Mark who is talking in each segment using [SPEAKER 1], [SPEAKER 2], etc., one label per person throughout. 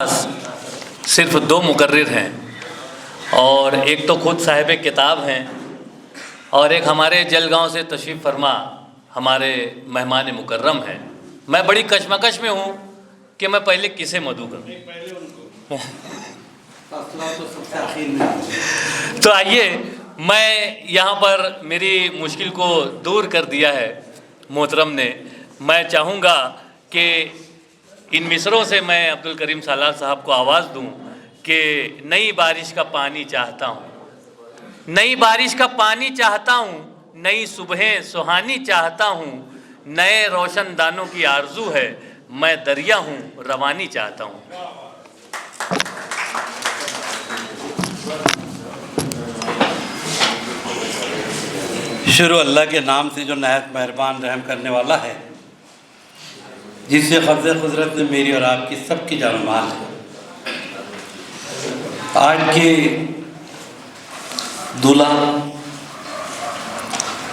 [SPEAKER 1] صرف دو مقرر ہیں، اور ایک تو خود صاحب کتاب ہیں اور ایک ہمارے جلگاؤں سے تشریف فرما ہمارے مہمان مکرم ہیں۔ میں بڑی کشمکش میں ہوں کہ میں پہلے کسے مدعو کروں۔ تو آئیے، میں یہاں پر میری مشکل کو دور کر دیا ہے محترم نے۔ میں چاہوں گا کہ ان مصروں سے میں عبدالکریم سالار صاحب کو آواز دوں کہ نئی بارش کا پانی چاہتا ہوں، نئی بارش کا پانی چاہتا ہوں، نئی صبحیں سہانی چاہتا ہوں، نئے روشن دانوں کی آرزو ہے، میں دریا ہوں روانی چاہتا ہوں۔
[SPEAKER 2] شروع اللہ کے نام سے جو نہایت مہربان رحم کرنے والا ہے، جس سے قبض قدرت نے میری اور آپ کی سب کی جان و مال ہے۔ آج کے دولہا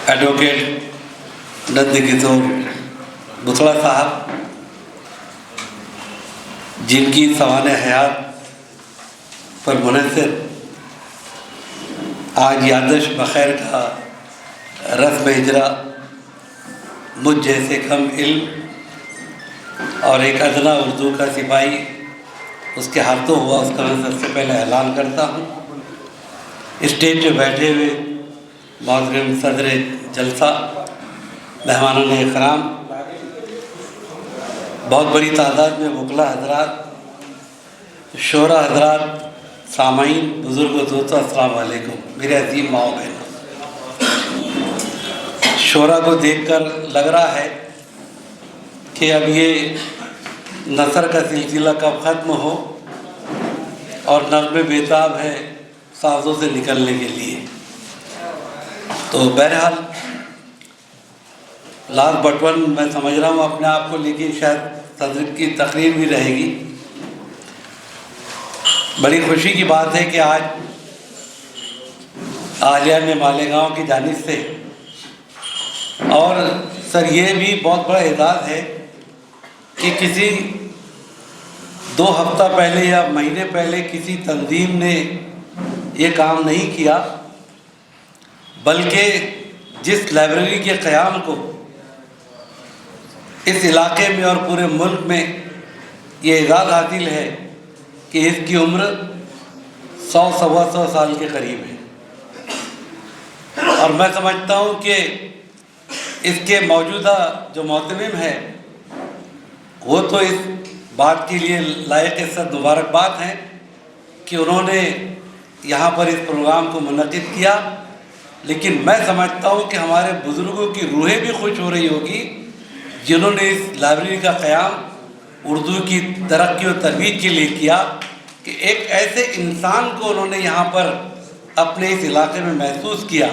[SPEAKER 2] ایڈوکیٹ نند کشور بتڑا صاحب، جن کی سوانح حیات پر منحصر آج یادش بخیر کا رسم اجرا مجھ جیسے کم علم اور ایک ادنا اردو کا سپاہی اس کے ہاتھوں ہوا، اس کا میں سب سے پہلے اعلان کرتا ہوں۔ اسٹیج پہ بیٹھے ہوئے معزز صدر جلسہ، مہمانان اکرام، بہت بڑی تعداد میں وکلاء حضرات، شعراء حضرات، سامعین، بزرگ و دوستو، السلام علیکم۔ میرے عظیم ماؤ بہنوں، شعراء کو دیکھ کر لگ رہا ہے کہ اب یہ نثر کا سلسلہ کب ختم ہو اور نغمے بیتاب ہے سازوں سے نکلنے کے لیے۔ تو بہرحال لاسٹ بٹ ون میں سمجھ رہا ہوں اپنے آپ کو، لیکن شاید صدر کی تقریر بھی رہے گی۔ بڑی خوشی کی بات ہے کہ آج اہلیہ مالیگاؤں کی جانب سے، اور سر یہ بھی بہت بڑا اعزاز ہے کہ کسی 2 ہفتہ پہلے یا مہینے پہلے کسی تنظیم نے یہ کام نہیں کیا، بلکہ جس لائبریری کے قیام کو اس علاقے میں اور پورے ملک میں یہ اعزاز حاصل ہے کہ اس کی عمر 100-125 سال کے قریب ہے، اور میں سمجھتا ہوں کہ اس کے موجودہ جو محتمم ہے وہ تو اس بات کے لیے لائق عزت مبارکباد ہیں کہ انہوں نے یہاں پر اس پروگرام کو منعقد کیا، لیکن میں سمجھتا ہوں کہ ہمارے بزرگوں کی روحیں بھی خوش ہو رہی ہوگی جنہوں نے اس لائبریری کا قیام اردو کی ترقی و ترویج کے لیے کیا، کہ ایک ایسے انسان کو انہوں نے یہاں پر اپنے اس علاقے میں محسوس کیا۔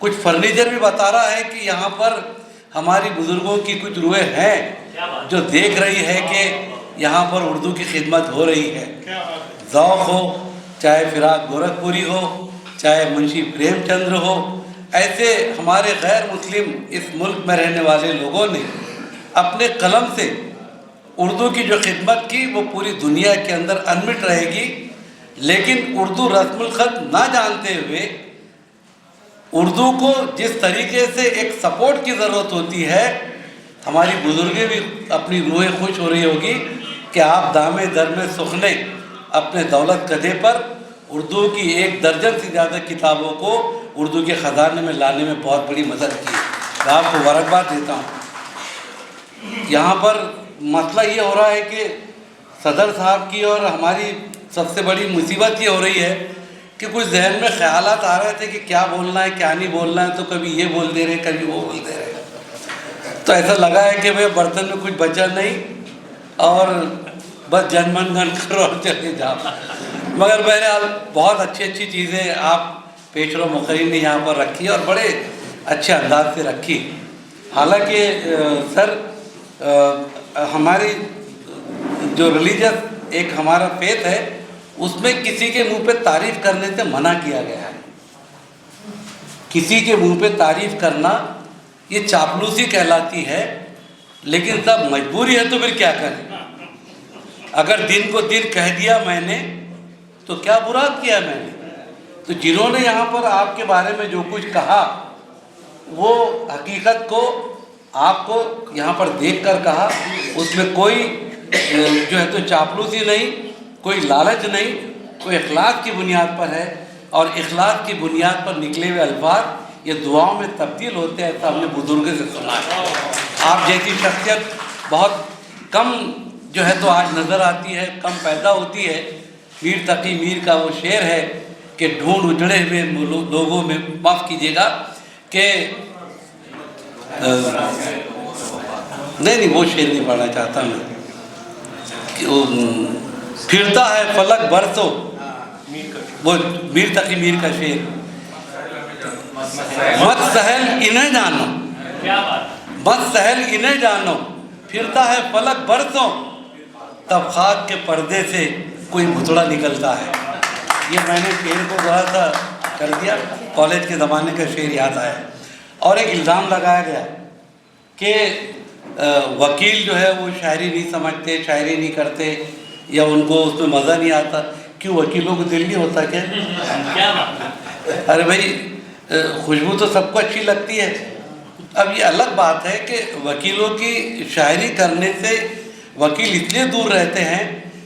[SPEAKER 2] کچھ فرنیچر بھی بتا رہا ہے کہ یہاں پر ہماری بزرگوں کی کچھ روحیں ہیں جو دیکھ رہی ہے کہ یہاں پر اردو کی خدمت ہو رہی ہے۔ ذوق ہو، چاہے فراق گورکھپوری ہو، چاہے منشی پریم چندر ہو، ایسے ہمارے غیر مسلم اس ملک میں رہنے والے لوگوں نے اپنے قلم سے اردو کی جو خدمت کی وہ پوری دنیا کے اندر انمٹ رہے گی۔ لیکن اردو رسم الخط نہ جانتے ہوئے اردو کو جس طریقے سے ایک سپورٹ کی ضرورت ہوتی ہے، ہماری بزرگیں بھی اپنی روحیں خوش ہو رہی ہوگی کہ آپ دامے درمے سخنے اپنے دولت کدے پر اردو کی 1 درجن سے زیادہ کتابوں کو اردو کے خزانے میں لانے میں بہت بڑی مدد کی۔ میں آپ کو مبارکباد دیتا ہوں۔ یہاں پر مسئلہ یہ ہو رہا ہے کہ صدر صاحب کی اور ہماری سب سے بڑی مصیبت یہ ہو رہی ہے کہ کچھ ذہن میں خیالات آ رہے تھے کہ کیا بولنا ہے کیا نہیں بولنا ہے، تو کبھی یہ بول دے رہے کبھی وہ بول دے رہے، تو ایسا لگا ہے کہ بھئی برتن میں کچھ بچا نہیں اور بس جن من گن کرو اور چلے جاؤ۔ مگر بہرحال بہت اچھی چیزیں آپ پیش رو مقررین نے یہاں پر رکھی اور بڑے اچھے انداز سے رکھی۔ حالانکہ سر ہماری جو ریلیجس ایک ہمارا فیتھ ہے، اس میں کسی کے منہ پہ تعریف کرنے سے منع کیا گیا ہے۔ کسی کے منہ پہ تعریف کرنا یہ چاپلوسی کہلاتی ہے، لیکن سب مجبوری ہے تو پھر کیا کریں۔ اگر دن کو دن کہہ دیا میں نے تو کیا برا کیا میں نے. تو جنہوں نے یہاں پر آپ کے بارے میں جو کچھ کہا وہ حقیقت کو آپ کو یہاں پر دیکھ کر کہا. اس میں کوئی جو ہے تو چاپلوسی نہیں, کوئی لالچ نہیں, کوئی اخلاق کی بنیاد پر ہے. اور اخلاق کی بنیاد پر نکلے ہوئے الفاظ یہ دعاؤں میں تبدیل ہوتے ہیں, ایسا ہم نے بزرگوں سے سنا ہے. آپ جیسی شخصیت بہت کم جو ہے تو آج نظر آتی ہے, کم پیدا ہوتی ہے. میر تقی میر کا وہ شعر ہے کہ ڈھونڈ اجڑے ہوئے لوگوں میں, معاف کیجیے گا کہ نہیں وہ شعر نہیں پڑھنا چاہتا میں. پھرتا ہے فلک برسوں, وہ میر تقی میر کا شعر. مت سہل انہیں جانو, مت سہل انہیں جانو, پھرتا ہے فلک برسوں, تب خاک کے پردے سے کوئی بھتڑا نکلتا ہے. یہ میں نے شعر کو ذرا سا کر دیا, کالج کے زمانے کا شعر یاد آیا. اور ایک الزام لگایا گیا کہ وکیل جو ہے وہ شاعری نہیں سمجھتے, شاعری نہیں کرتے, یا ان کو اس میں مزہ نہیں آتا. کیوں, وکیلوں کو دل نہیں ہوتا کیا؟ ارے بھائی خوشبو تو سب کو اچھی لگتی ہے. اب یہ الگ بات ہے کہ وکیلوں کی شاعری کرنے سے وکیل اس لیے دور رہتے ہیں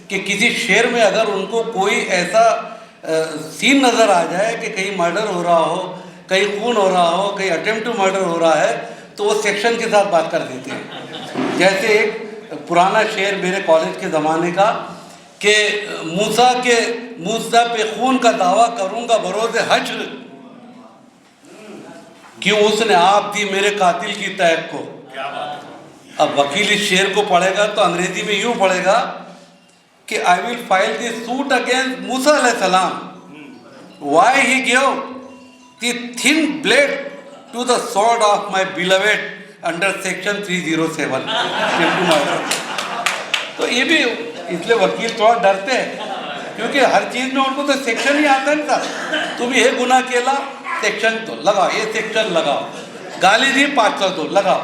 [SPEAKER 2] کہ کسی شعر میں اگر ان کو کوئی ایسا سین نظر آ جائے کہ کہیں مرڈر ہو رہا ہو, کہیں خون ہو رہا ہو, کہیں اٹیمپٹ ٹو مرڈر ہو رہا ہے, تو وہ سیکشن کے ساتھ بات کر دیتے ہیں. جیسے ایک پرانا شعر میرے کالج کے زمانے کا کہ موسیٰ پہ خون کا دعویٰ کروں گا بروز حشر, کیوں اس نے آپ دی میرے قاتل کی تحق کو. اب وکیل اس شعر کو پڑھے گا تو انگریزی میں یوں پڑھے گا کہ I will file this suit against Musa علیہ السلام. Why he gave the thin blade to the sword of my beloved under section 307. تو یہ بھی اس لیے وکیل تھوڑا ڈرتے ہیں کیونکہ ہر چیز میں ان کو تو سیکشن ہی آتا ہے نا. تم یہ گناہ کیلا سیکشن تو لگاؤ, یہ سیکشن لگاؤ, گالی دی 502 لگاؤ.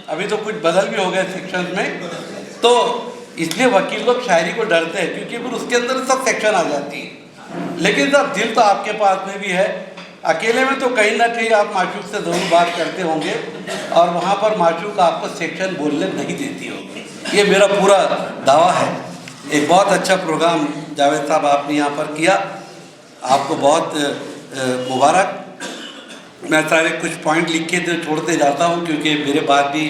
[SPEAKER 2] ابھی تو کچھ بدل بھی ہو گئے سیکشن میں. تو اس لیے وکیل لوگ شاعری کو ڈرتے ہیں کیونکہ پھر اس کے اندر سب سیکشن آ جاتی ہے. لیکن صاحب دل تو آپ کے پاس میں بھی ہے. اکیلے میں تو کہیں نہ کہیں آپ معشوق سے ضرور بات کرتے ہوں گے اور وہاں پر معشوق آپ کو سیکشن بولنے نہیں دیتی ہوگی. یہ میرا پورا دعویٰ ہے. ایک بہت اچھا پروگرام جاوید صاحب آپ نے یہاں پر کیا, آپ کو بہت مبارک. میں سارے کچھ پوائنٹ لکھ کے چھوڑتے جاتا ہوں کیونکہ میرے بعد بھی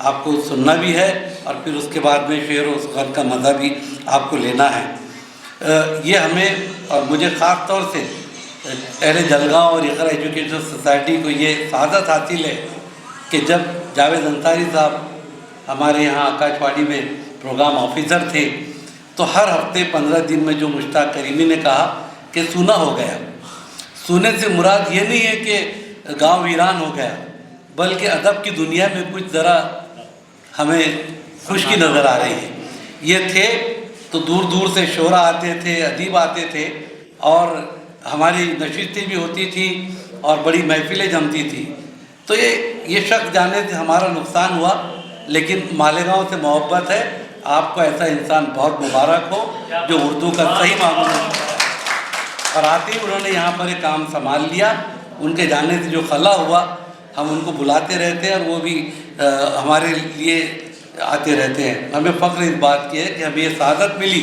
[SPEAKER 2] آپ کو سننا بھی ہے اور پھر اس کے بعد میں شعر و غزل کا مزہ بھی آپ کو لینا ہے. یہ ہمیں اور مجھے خاص طور سے اہل جلگاؤں اور اقرا ایجوکیشن سوسائٹی کو یہ سعادت حاصل ہے کہ جب جاوید انصاری صاحب ہمارے یہاں آکاش وانی میں پروگرام آفیسر تھے تو ہر ہفتے 15 دن میں جو مشتاق کریمی نے کہا کہ سونا ہو گیا. سونے سے مراد یہ نہیں ہے کہ گاؤں ویران ہو گیا, بلکہ ادب کی دنیا میں کچھ ذرا ہمیں خشکی نظر آ رہی ہے. یہ تھے تو دور دور سے شعرا آتے تھے, ادیب آتے تھے اور ہماری نشستیں بھی ہوتی تھی اور بڑی محفلیں جمتی تھی. تو یہ شخص جانے سے ہمارا نقصان ہوا, لیکن مالیگاؤں سے محبت ہے. آپ کو ایسا انسان بہت مبارک ہو جو اردو کا صحیح معمول اور آتے ہی انہوں نے یہاں پر ایک کام سنبھال لیا. ان کے جانے سے جو خلا ہوا ہم ان کو بلاتے رہتے ہیں اور وہ بھی ہمارے لیے آتے رہتے ہیں. ہمیں فخر اس بات کی ہے کہ ہمیں یہ سعادت ملی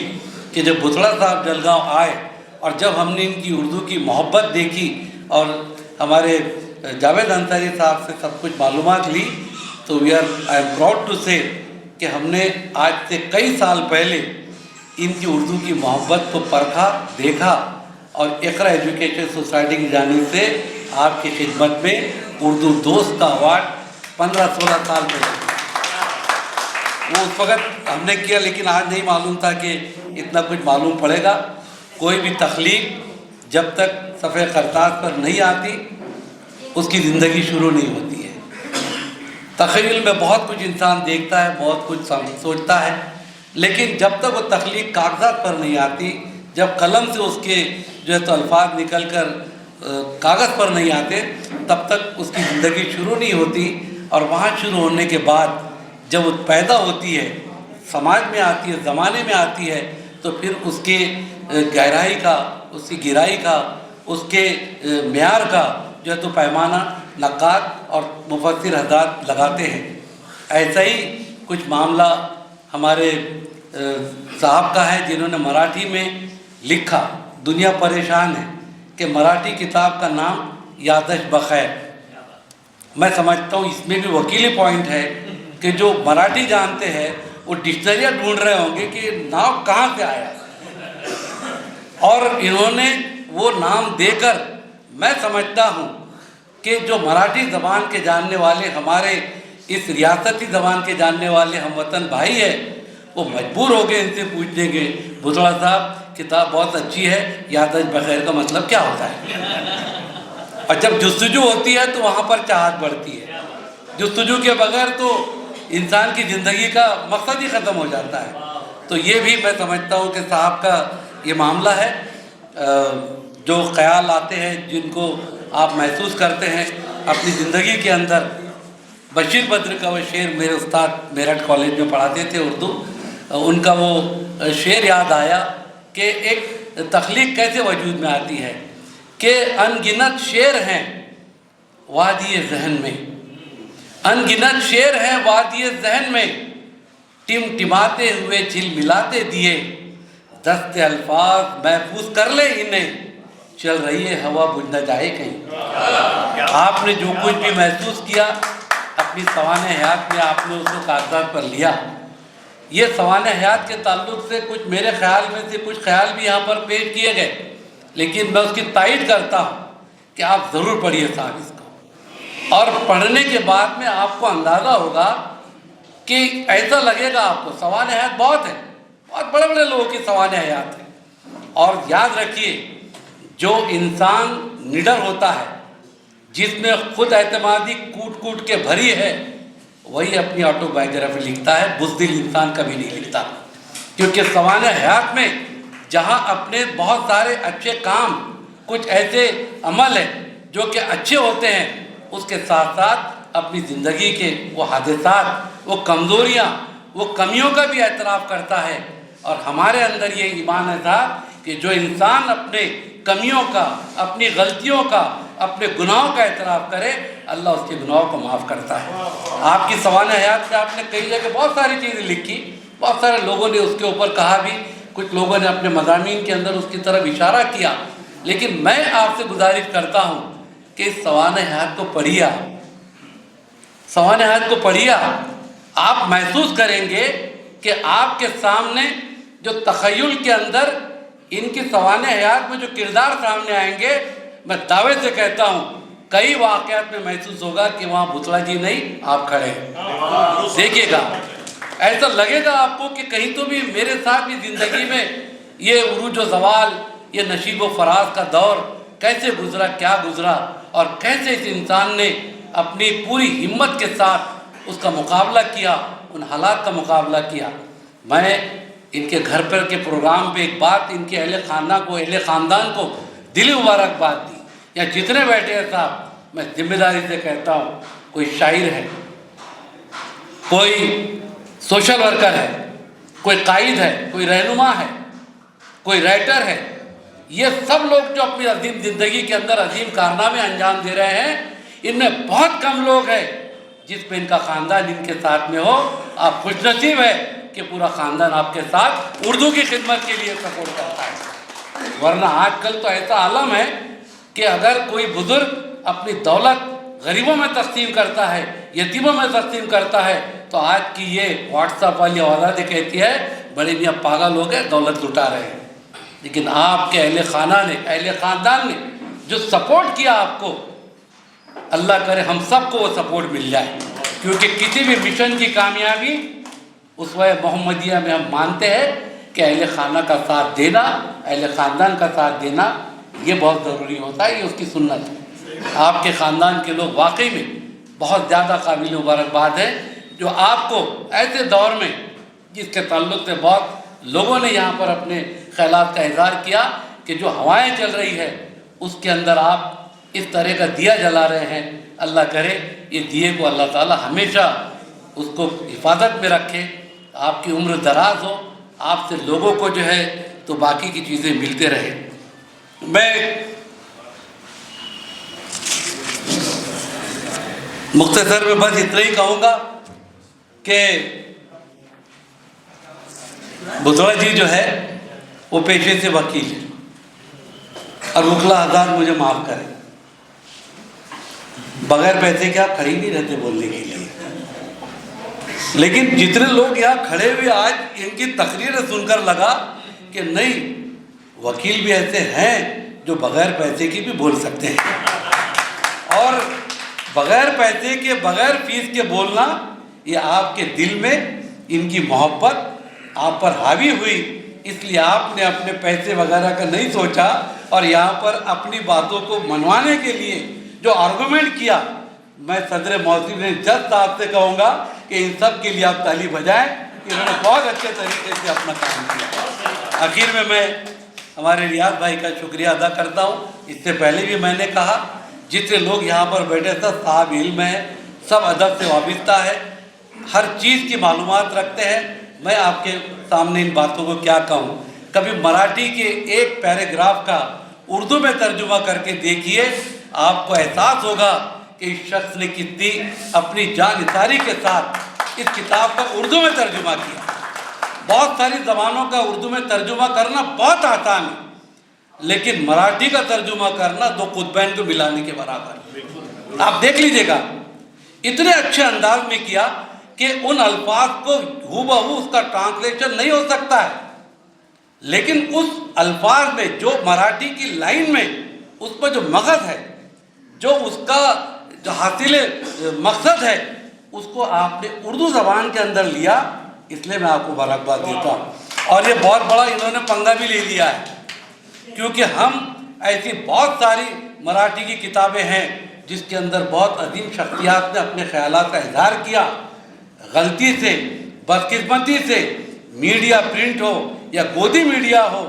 [SPEAKER 2] کہ جب بھتڑا صاحب جلگاؤں آئے اور جب ہم نے ان کی اردو کی محبت دیکھی اور ہمارے جاوید انصاری صاحب سے سب کچھ معلومات لی تو آئی ایم پراؤڈ ٹو سے کہ ہم نے آج سے کئی سال پہلے ان کی اردو کی محبت کو پرکھا, دیکھا اور اقرا ایجوکیشن سوسائٹی کی جانب سے آپ کی خدمت میں اردو دوست کا ایوارڈ 15-16 سال پہلے وہ اس وقت ہم نے کیا, لیکن آج نہیں معلوم تھا کہ اتنا کچھ معلوم پڑے گا. کوئی بھی تخلیق جب تک صفحہ کرتاز پر نہیں آتی اس کی زندگی شروع نہیں ہوتی ہے. تخیل میں بہت کچھ انسان دیکھتا ہے, بہت کچھ سوچتا ہے, لیکن جب تک وہ تخلیق کاغذات پر نہیں آتی, جب قلم سے اس کے جو ہے تو الفاظ نکل کر کاغذ پر نہیں آتے, تب تک اس کی زندگی شروع نہیں ہوتی. اور وہاں شروع ہونے کے بعد جب وہ پیدا ہوتی ہے, سماج میں آتی ہے, زمانے میں آتی ہے, تو پھر اس کی گہرائی کا، اس کی گہرائی کا، اس کے معیار کا جو ہے تو پیمانہ نقاد اور مفسر حضرات لگاتے ہیں۔ ایسا ہی کچھ معاملہ ہمارے صاحب کا ہے جنہوں نے مراٹھی میں لکھا، دنیا پریشان ہے کہ مراٹھی کتاب کا نام یادش بخیر۔ میں سمجھتا ہوں اس میں بھی وکیلی پوائنٹ ہے کہ جو مراٹھی جانتے ہیں وہ ڈکشنریاں ڈھونڈ رہے ہوں گے کہ نام کہاں سے آیا، اور انہوں نے وہ نام دے کر، میں سمجھتا ہوں کہ جو مراٹھی زبان کے جاننے والے، ہمارے اس ریاستی زبان کے جاننے والے ہم وطن بھائی ہیں، وہ مجبور ہو گئے ان سے پوچھنے کے، بھوتڑا صاحب کتاب بہت اچھی ہے، یادش بخیر کا مطلب کیا ہوتا ہے؟ اور جب جستجو ہوتی ہے تو وہاں پر چاہت بڑھتی ہے، جستجو کے بغیر تو انسان کی زندگی کا مقصد ہی ختم ہو جاتا ہے۔ تو یہ بھی میں سمجھتا ہوں کہ صاحب کا یہ معاملہ ہے، جو خیال آتے ہیں، جن کو آپ محسوس کرتے ہیں اپنی زندگی کے اندر۔ بشیر بدر کا وہ شعر، میرے استاد میرٹھ کالج میں پڑھاتے تھے اردو، ان کا وہ شعر یاد آیا کہ ایک تخلیق کیسے وجود میں آتی ہے کہ ان گنت شعر ہیں وادی ذہن میں، ان گنت شعر ہیں وادی ذہن میں، ٹمٹماتے ہوئے جھل ملاتے دیے، دست الفاظ محفوظ کر لے انہیں، چل رہی ہے ہوا بجھ نہ جائے کہیں۔ آپ نے جو کچھ بھی محسوس کیا اپنی سوانح حیات میں، آپ نے اس کو کاغذات پر لیا۔ یہ سوانح حیات کے تعلق سے کچھ میرے خیال میں سے کچھ خیال بھی یہاں پر پیش کیے گئے، لیکن میں اس کی تائید کرتا ہوں کہ آپ ضرور پڑھیے صاحب اس کو، اور پڑھنے کے بعد میں آپ کو اندازہ ہوگا کہ ایسا لگے گا آپ کو سوانح حیات بہت ہے، بہت بڑے بڑے لوگوں کی سوانح حیات ہے۔ اور یاد رکھیے، جو انسان نڈر ہوتا ہے، جس میں خود اعتمادی کوٹ کوٹ کے بھری ہے، وہی اپنی آٹو بایوگرافی لکھتا ہے، بزدل انسان کبھی نہیں لکھتا۔ کیونکہ سوانح حیات میں جہاں اپنے بہت سارے اچھے کام، کچھ ایسے عمل ہیں جو کہ اچھے ہوتے ہیں، اس کے ساتھ ساتھ اپنی زندگی کے وہ حادثات، وہ کمزوریاں، وہ کمیوں کا بھی اعتراف کرتا ہے۔ اور ہمارے اندر یہ ایمان ہے صاحب کہ جو انسان اپنے کمیوں کا، اپنی غلطیوں کا، اپنے گناہوں کا اعتراف کرے، اللہ اس کے گناہوں کو معاف کرتا ہے۔ آپ کی سوانح حیات میں آپ نے کئی جگہ بہت ساری چیزیں لکھی، بہت سارے لوگوں نے اس کے اوپر کہا بھی، کچھ لوگوں نے اپنے مضامین کے اندر اس کی طرف اشارہ کیا، لیکن میں آپ سے گزارش کرتا ہوں کہ اس سوانح حیات کو پڑھیے، سوانح حیات کو پڑھیے، آپ محسوس کریں گے کہ آپ کے سامنے جو تخیل کے اندر ان کی سوانح حیات میں جو کردار سامنے آئیں گے، میں دعوے سے کہتا ہوں کئی واقعات میں محسوس ہوگا کہ وہاں بھوتڑا جی نہیں، آپ کھڑے ہیں۔ دیکھیے گا، ایسا لگے گا آپ کو کہ کہیں تو بھی میرے ساتھ بھی زندگی میں یہ عروج و زوال، یہ نشیب و فراز کا دور کیسے گزرا، کیا گزرا، اور کیسے اس انسان نے اپنی پوری ہمت کے ساتھ اس کا مقابلہ کیا، ان حالات کا مقابلہ کیا۔ میں ان کے گھر پر کے پروگرام پہ ایک بات ان کے اہل خاندان کو دلی مبارکباد دی، یا جتنے بیٹھے ہیں صاحب، میں ذمہ داری سے کہتا ہوں، کوئی شاعر ہے، کوئی سوشل ورکر ہے، کوئی قائد ہے، کوئی رہنما ہے، کوئی رائٹر ہے، یہ سب لوگ جو اپنی عظیم زندگی کے اندر عظیم کارنامے انجام دے رہے ہیں، ان میں بہت کم لوگ ہیں جس پہ ان کا خاندان ان کے ساتھ میں ہو۔ آپ خوش نصیب ہے کہ پورا خاندان آپ کے ساتھ اردو کی خدمت کے لیے سپورٹ کرتا ہے، ورنہ آج کل تو ایسا عالم ہے کہ اگر کوئی بزرگ اپنی دولت غریبوں میں تقسیم کرتا ہے، یتیموں میں تقسیم کرتا ہے، تو آج کی یہ واٹس ایپ والی اولاد کہتی ہے بڑے میاں پاگل لوگ ہیں، دولت لٹا رہے ہیں۔ لیکن آپ کے اہل خاندان نے جو سپورٹ کیا آپ کو، اللہ کرے ہم سب کو وہ سپورٹ مل جائے، کیونکہ کسی بھی مشن کی کامیابی اسوہ محمدیہ میں ہم مانتے ہیں کہ اہل خانہ کا ساتھ دینا، اہل خاندان کا ساتھ دینا، یہ بہت ضروری ہوتا ہے، یہ اس کی سنت ہے۔ آپ کے خاندان کے لوگ واقعی میں بہت زیادہ قابل مبارکباد ہیں، جو آپ کو ایسے دور میں، جس کے تعلق سے بہت لوگوں نے یہاں پر اپنے خیالات کا اظہار کیا کہ جو ہوائیں چل رہی ہے اس کے اندر آپ اس طرح کا دیا جلا رہے ہیں۔ اللہ کرے یہ دیے کو اللہ تعالی ہمیشہ اس کو حفاظت میں رکھے، آپ کی عمر دراز ہو، آپ سے لوگوں کو جو ہے تو باقی کی چیزیں ملتے رہے۔ میں مختصر میں بس اتنا ہی کہوں گا کہ بسوا جی جو ہے وہ پیشے سے وکیل ہے، اور وکلا حضرات مجھے معاف کریں، بغیر پیسے کے آپ کھڑے نہیں رہتے بولنے کے لیے، لیکن جتنے لوگ یہاں کھڑے ہوئے آج ان کی تقریریں سن کر لگا کہ نہیں، وکیل بھی ایسے ہیں جو بغیر پیسے کی بھی بول سکتے ہیں، اور بغیر پیسے کے بغیر فیس کے بولنا یہ آپ کے دل میں ان کی محبت آپ پر حاوی ہوئی، اس لیے آپ نے اپنے پیسے وغیرہ کا نہیں سوچا، اور یہاں پر اپنی باتوں کو منوانے کے لیے جو آرگومنٹ کیا، میں صدر موصوف جج صاحب سے کہوں گا کہ ان سب کے لیے آپ تالی بجائیں کہ انہوں نے بہت اچھے طریقے سے اپنا کام کیا۔ آخر میں ہمارے ریاض بھائی کا شکریہ ادا کرتا ہوں۔ اس سے پہلے بھی میں نے کہا جتنے لوگ یہاں پر بیٹھے سب صاحب علم ہیں، سب ادب سے وابستہ ہے، ہر چیز کی معلومات رکھتے ہیں۔ میں آپ کے سامنے ان باتوں کو کیا کہوں، کبھی مراٹھی کے ایک پیراگراف کا اردو میں ترجمہ کر کے دیکھیے، آپ کو احساس ہوگا کہ اس شخص نے کتنی اپنی جان نثاری کے ساتھ اس کتاب کا اردو میں ترجمہ کیا۔ بہت ساری زبانوں کا اردو میں ترجمہ کرنا بہت آسان ہے، لیکن مراٹھی کا ترجمہ کرنا دو قطبین کو ملانے کے برابر ہے۔ آپ دیکھ لیجئے گا اتنے اچھے انداز میں کیا کہ ان الفاظ کو ہو بہو اس کا ٹرانسلیشن نہیں ہو سکتا ہے، لیکن اس الفاظ میں جو مراٹھی کی لائن میں اس پر جو مغز ہے، جو اس کا جو حاصل مقصد ہے، اس کو آپ نے اردو زبان کے اندر لیا، اس لیے میں آپ کو مبارکباد دیتا ہوں۔ اور یہ بہت بڑا انہوں نے پنگا بھی لے لیا ہے، کیونکہ ہم ایسی بہت ساری مراٹھی کی کتابیں ہیں جس کے اندر بہت عظیم شخصیات نے اپنے خیالات کا اظہار کیا، غلطی سے بدقسمتی سے میڈیا پرنٹ ہو یا گودی میڈیا ہو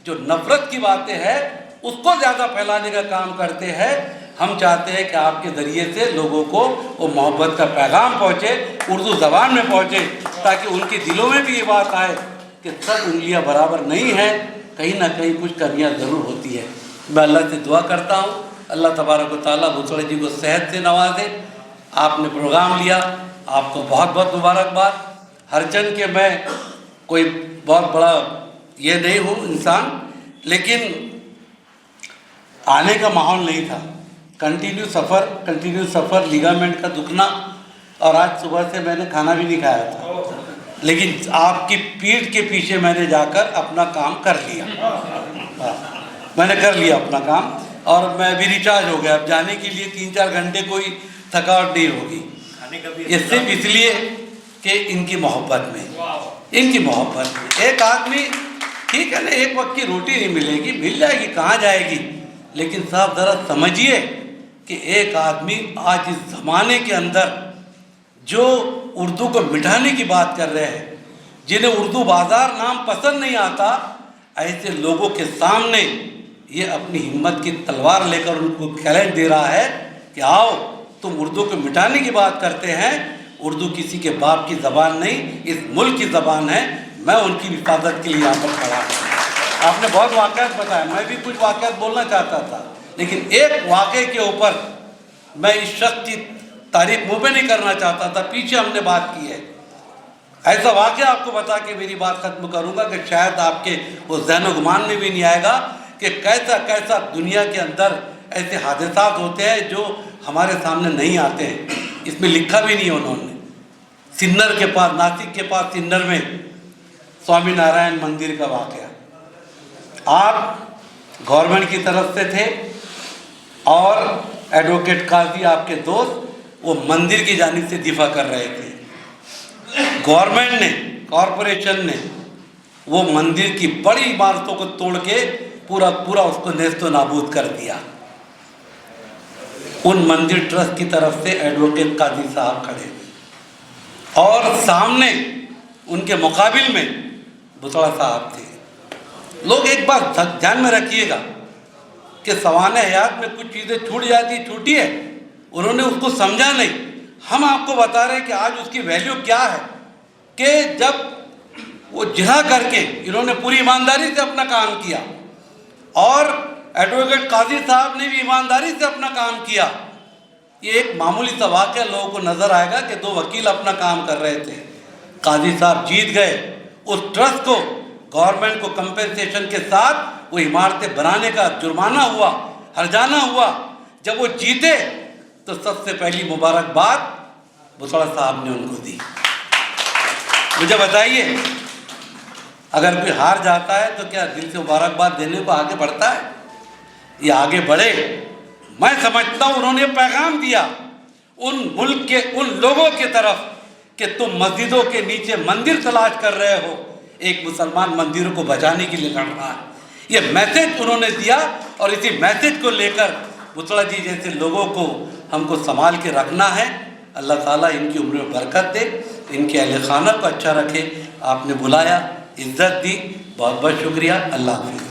[SPEAKER 2] جو نفرت کی باتیں ہیں اس کو زیادہ پھیلانے کا کام کرتے ہیں۔ ہم چاہتے ہیں کہ آپ کے ذریعے سے لوگوں کو وہ محبت کا پیغام پہنچے، اردو زبان میں پہنچے، تاکہ ان کے دلوں میں بھی یہ بات آئے کہ سب انگلیاں برابر نہیں ہیں، کہیں نہ کہیں کچھ کمیاں ضرور ہوتی ہے۔ میں اللہ سے دعا کرتا ہوں اللہ تبارک و تعالیٰ بھوسڑے جی کو صحت سے نوازے۔ آپ نے پروگرام لیا، آپ کو بہت بہت مبارکباد۔ ہرچند کہ میں کوئی بہت بڑا یہ نہیں ہوں انسان، لیکن آنے کا ماحول نہیں تھا، کنٹینیو سفر، لیگامنٹ کا دکھنا، اور آج صبح سے میں نے کھانا بھی نہیں کھایا تھا، لیکن آپ کی پیٹھ کے پیچھے میں نے جا کر اپنا کام کر لیا، میں نے کر لیا اپنا کام، اور میں بھی ریچارج ہو گیا۔ اب جانے کے لیے 3-4 گھنٹے کوئی تھکاوٹ نہیں ہوگی، یہ صرف اس لیے کہ ان کی محبت میں ایک آدمی ٹھیک ہے نا، ایک وقت کی روٹی نہیں ملے گی، مل جائے گی، کہاں جائے گی، لیکن صاحب ذرا سمجھیے کہ ایک آدمی آج اس زمانے کے اندر جو اردو کو مٹانے کی بات کر رہے ہیں، جنہیں اردو بازار نام پسند نہیں آتا، ایسے لوگوں کے سامنے یہ اپنی ہمت کی تلوار لے کر ان کو چیلنج دے رہا ہے کہ آؤ تم اردو کو مٹانے کی بات کرتے ہیں۔ اردو کسی کے باپ کی زبان نہیں، اس ملک کی زبان ہے، میں ان کی حفاظت کے لیے یہاں پر کھڑا ہوں۔ آپ نے بہت واقعات بتایا، میں بھی کچھ واقعات بولنا چاہتا تھا، لیکن ایک واقعے کے اوپر میں اس شخص کی تعریف منہ پہ نہیں کرنا چاہتا تھا، پیچھے ہم نے بات کی ہے۔ ایسا واقعہ آپ کو بتا کے میری بات ختم کروں گا کہ شاید آپ کے وہ ذہن و گمان میں بھی نہیں آئے گا کہ کیسا دنیا کے اندر ایسے حادثات ہوتے ہیں جو ہمارے سامنے نہیں آتے ہیں۔ اس میں لکھا بھی نہیں انہوں نے۔ سنر کے پاس، ناسک کے پاس سنر میں سوامی نارائن مندر کا واقعہ، آپ گورنمنٹ کی طرف سے تھے اور ایڈوکیٹ قاضی آپ کے دوست وہ مندر کی جانب سے دفاع کر رہے تھے۔ گورنمنٹ نے، کارپوریشن نے وہ مندر کی بڑی عمارتوں کو توڑ کے پورا اس کو نیست و نابود کر دیا۔ ان مندر ٹرسٹ کی طرف سے ایڈوکیٹ قاضی صاحب کھڑے اور سامنے ان کے مقابل میں بسوا صاحب تھے۔ لوگ ایک بات دھیان میں رکھیے گا کہ سوانح حیات میں کچھ چیزیں چھوٹی ہے، انہوں نے اس کو سمجھا نہیں۔ ہم آپ کو بتا رہے ہیں کہ آج اس کی ویلیو کیا ہے، کہ جب وہ جہاں کر کے انہوں نے پوری ایمانداری سے اپنا کام کیا، اور ایڈوکیٹ قاضی صاحب نے بھی ایمانداری سے اپنا کام کیا۔ یہ ایک معمولی سا واقعہ لوگوں کو نظر آئے گا کہ 2 وکیل اپنا کام کر رہے تھے، قاضی صاحب جیت گئے، اس ٹرسٹ کو گورنمنٹ کو کمپنسیشن کے ساتھ وہ عمارتیں بنانے کا جرمانہ ہوا، ہرجانہ ہوا۔ جب وہ جیتے تو سب سے پہلی مبارکباد بسوڑا صاحب نے ان کو دی۔ مجھے بتائیے، اگر کوئی ہار جاتا ہے تو کیا دل سے مبارکباد دینے کو آگے بڑھتا ہے؟ یہ آگے بڑھے۔ میں سمجھتا ہوں انہوں نے پیغام دیا ان ملک کے ان لوگوں کی طرف کہ تم مسجدوں کے نیچے مندر تلاش کر رہے ہو، ایک مسلمان مندروں کو بچانے کے لیے لڑ رہا ہے۔ یہ میسج انہوں نے دیا، اور اسی میسج کو لے کر بسوڑا جی جیسے لوگوں کو ہم کو سنبھال کے رکھنا ہے۔ اللہ تعالیٰ ان کی عمر میں برکت دے، ان کے اہل خانہ کو اچھا رکھے۔ آپ نے بلایا، عزت دی، بہت بہت شکریہ۔ اللہ حافظ۔